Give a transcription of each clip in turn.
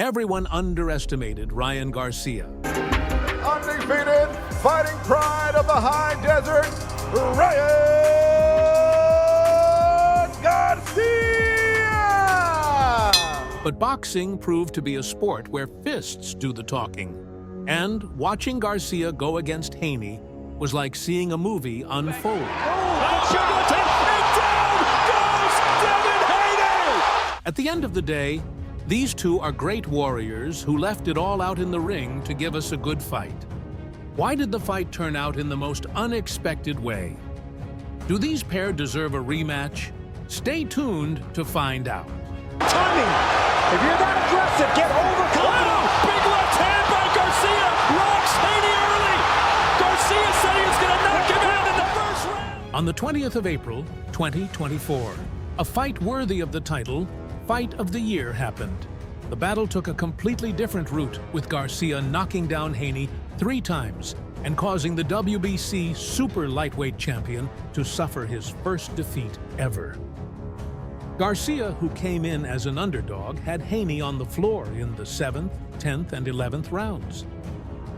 Everyone underestimated Ryan Garcia. Undefeated, fighting pride of the high desert, Ryan Garcia! But boxing proved to be a sport where fists do the talking. And watching Garcia go against Haney was like seeing a movie unfold. At the end of the day, these two are great warriors who left it all out in the ring to give us a good fight. Why did the fight turn out in the most unexpected way? Do these pair deserve a rematch? Stay tuned to find out. Timing! If you're that aggressive, get overconfident! Wow! Big left hand by Garcia! Rocks Haney early! Garcia said he was going to knock him out in the first round! On the 20th of April, 2024, a fight worthy of the title, Fight of the Year, happened. The battle took a completely different route, with Garcia knocking down Haney 3 times and causing the WBC super lightweight champion to suffer his first defeat ever. Garcia, who came in as an underdog, had Haney on the floor in the 7th, 10th, and 11th rounds.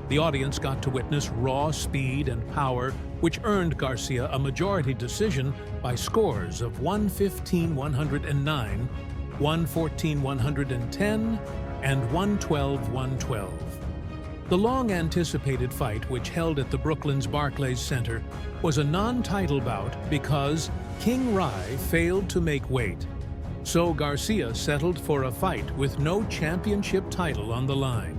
The audience got to witness raw speed and power, which earned Garcia a majority decision by scores of 115-109, 114-110, and 112-112. The long-anticipated fight, which held at the Brooklyn's Barclays Center, was a non-title bout because King Rai failed to make weight. So Garcia settled for a fight with no championship title on the line.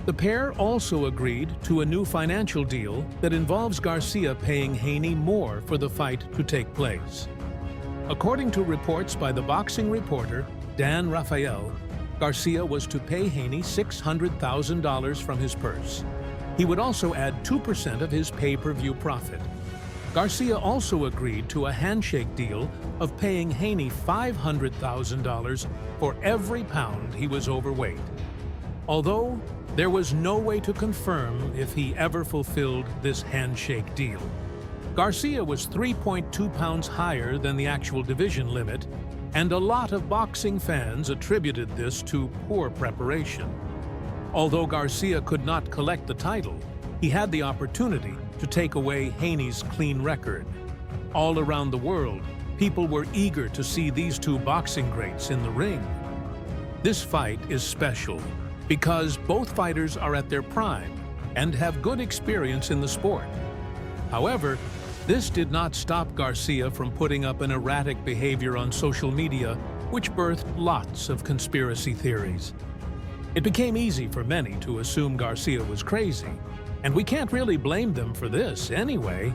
The pair also agreed to a new financial deal that involves Garcia paying Haney more for the fight to take place. According to reports by the boxing reporter Dan Rafael, Garcia was to pay Haney $600,000 from his purse. He would also add 2% of his pay-per-view profit. Garcia also agreed to a handshake deal of paying Haney $500,000 for every pound he was overweight. Although there was no way to confirm if he ever fulfilled this handshake deal. Garcia was 3.2 pounds higher than the actual division limit, and a lot of boxing fans attributed this to poor preparation. Although Garcia could not collect the title, he had the opportunity to take away Haney's clean record. All around the world, people were eager to see these two boxing greats in the ring. This fight is special because both fighters are at their prime and have good experience in the sport. However, this did not stop Garcia from putting up an erratic behavior on social media, which birthed lots of conspiracy theories. It became easy for many to assume Garcia was crazy, and we can't really blame them for this anyway.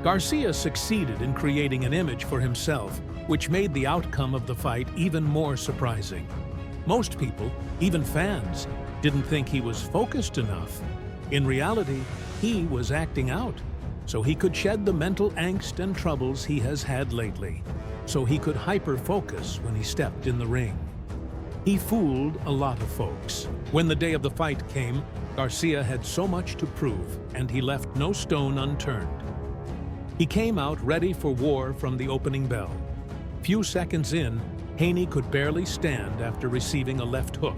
Garcia succeeded in creating an image for himself, which made the outcome of the fight even more surprising. Most people, even fans, didn't think he was focused enough. In reality, he was acting out, so he could shed the mental angst and troubles he has had lately, so he could hyper-focus when he stepped in the ring. He fooled a lot of folks. When the day of the fight came, Garcia had so much to prove, and he left no stone unturned. He came out ready for war from the opening bell. Few seconds in, Haney could barely stand after receiving a left hook.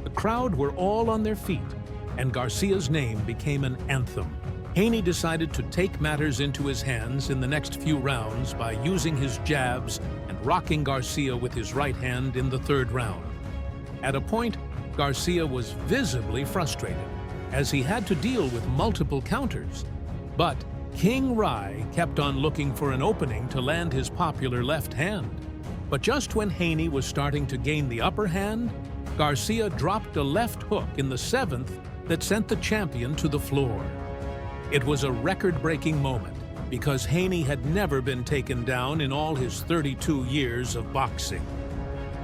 The crowd were all on their feet, and Garcia's name became an anthem. Haney decided to take matters into his hands in the next few rounds by using his jabs and rocking Garcia with his right hand in the 3rd round. At a point, Garcia was visibly frustrated, as he had to deal with multiple counters. But King Rai kept on looking for an opening to land his popular left hand. But just when Haney was starting to gain the upper hand, Garcia dropped a left hook in the 7th that sent the champion to the floor. It was a record-breaking moment because Haney had never been taken down in all his 32 years of boxing.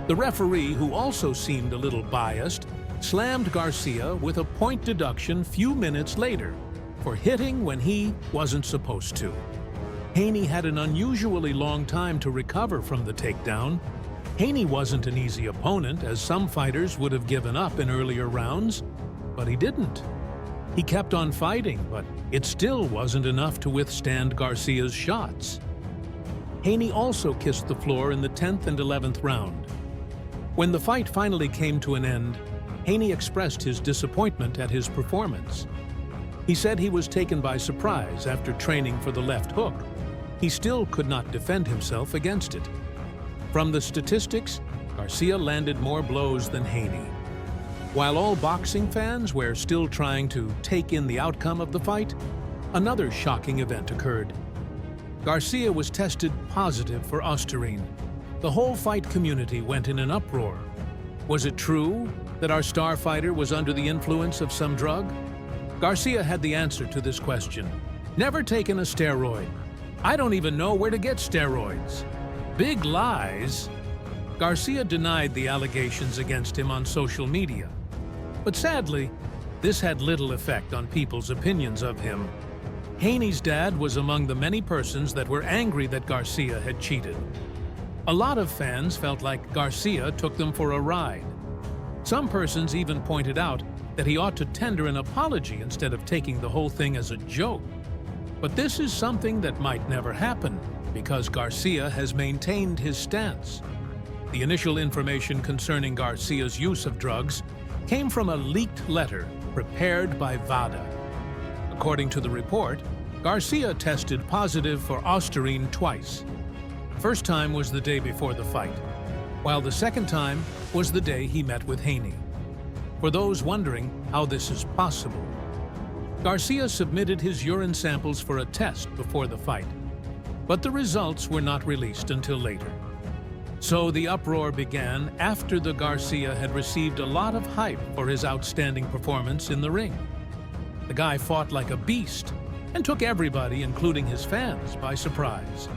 The referee, who also seemed a little biased, slammed Garcia with a point deduction few minutes later for hitting when he wasn't supposed to. Haney had an unusually long time to recover from the takedown. Haney wasn't an easy opponent, as some fighters would have given up in earlier rounds, but he didn't. He kept on fighting, but it still wasn't enough to withstand Garcia's shots. Haney also kissed the floor in the 10th and 11th round. When the fight finally came to an end, Haney expressed his disappointment at his performance. He said he was taken by surprise after training for the left hook. He still could not defend himself against it. From the statistics, Garcia landed more blows than Haney. While all boxing fans were still trying to take in the outcome of the fight, another shocking event occurred. Garcia was tested positive for Ostarine. The whole fight community went in an uproar. Was it true that our star fighter was under the influence of some drug? Garcia had the answer to this question. Never taken a steroid. I don't even know where to get steroids. Big lies. Garcia denied the allegations against him on social media. But sadly, this had little effect on people's opinions of him. Haney's dad was among the many persons that were angry that Garcia had cheated. A lot of fans felt like Garcia took them for a ride. Some persons even pointed out that he ought to tender an apology instead of taking the whole thing as a joke. But this is something that might never happen because Garcia has maintained his stance. The initial information concerning Garcia's use of drugs came from a leaked letter prepared by VADA. According to the report, Garcia tested positive for Ostarine twice. The first time was the day before the fight, while the second time was the day he met with Haney. For those wondering how this is possible, Garcia submitted his urine samples for a test before the fight, but the results were not released until later. So the uproar began after the Garcia had received a lot of hype for his outstanding performance in the ring. The guy fought like a beast and took everybody, including his fans, by surprise.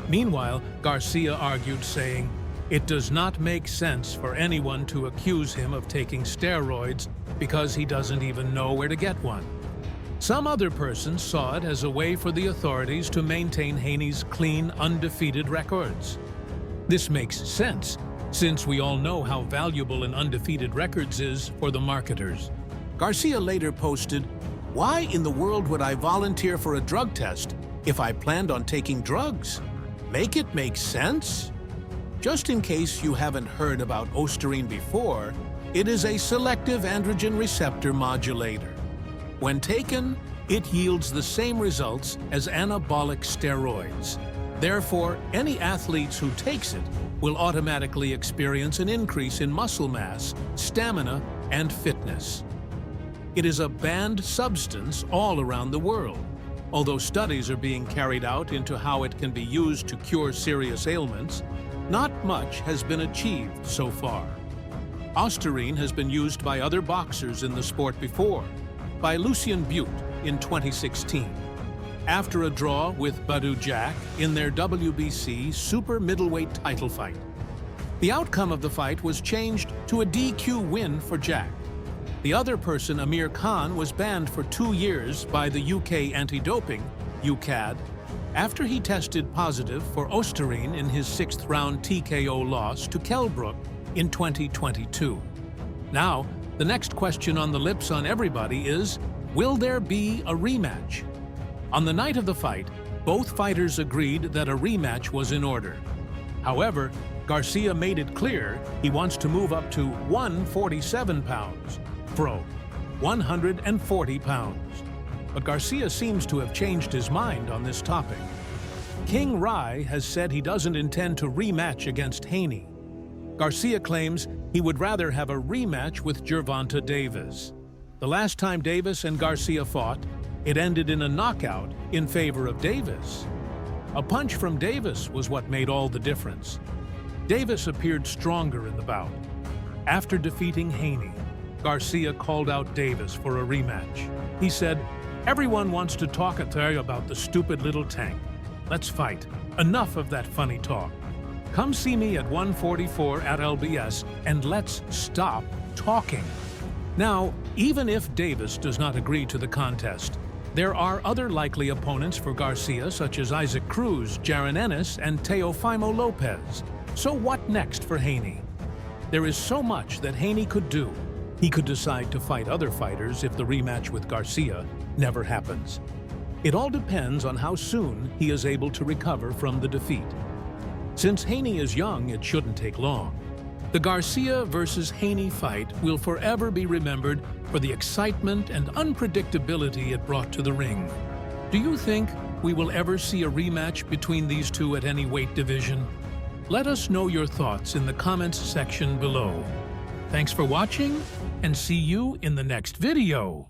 Meanwhile, Garcia argued, saying, "It does not make sense for anyone to accuse him of taking steroids because he doesn't even know where to get one." Some other persons saw it as a way for the authorities to maintain Haney's clean, undefeated records. This makes sense, since we all know how valuable an undefeated records is for the marketers. Garcia later posted, "Why in the world would I volunteer for a drug test if I planned on taking drugs? Make it make sense?" Just in case you haven't heard about Ostarine before, it is a selective androgen receptor modulator. When taken, it yields the same results as anabolic steroids. Therefore, any athletes who takes it will automatically experience an increase in muscle mass, stamina, and fitness. It is a banned substance all around the world, although studies are being carried out into how it can be used to cure serious ailments. Not much has been achieved so far. Ostarine has been used by other boxers in the sport before, by Lucien Butte in 2016, after a draw with Badou Jack in their WBC super middleweight title fight. The outcome of the fight was changed to a DQ win for Jack. The other person, Amir Khan, was banned for 2 years by the UK anti-doping, UKAD, after he tested positive for Ostarine in his 6th-round TKO loss to Kell Brook in 2022. Now, the next question on the lips on everybody is, will there be a rematch? On the night of the fight, both fighters agreed that a rematch was in order. However, Garcia made it clear he wants to move up to 147 pounds, 140 pounds. But Garcia seems to have changed his mind on this topic. King Rai has said he doesn't intend to rematch against Haney. Garcia claims he would rather have a rematch with Gervonta Davis. The last time Davis and Garcia fought, it ended in a knockout in favor of Davis. A punch from Davis was what made all the difference. Davis appeared stronger in the bout. After defeating Haney, Garcia called out Davis for a rematch. He said, "Everyone wants to talk about the stupid little tank. Let's fight. Enough of that funny talk. Come see me at 144 at LBS and let's stop talking." Now, even if Davis does not agree to the contest, there are other likely opponents for Garcia such as Isaac Cruz, Jaron Ennis, and Teofimo Lopez. So what next for Haney? There is so much that Haney could do. He could decide to fight other fighters if the rematch with Garcia never happens. It all depends on how soon he is able to recover from the defeat. Since Haney is young, it shouldn't take long. The Garcia versus Haney fight will forever be remembered for the excitement and unpredictability it brought to the ring. Do you think we will ever see a rematch between these two at any weight division? Let us know your thoughts in the comments section below. Thanks for watching, and see you in the next video.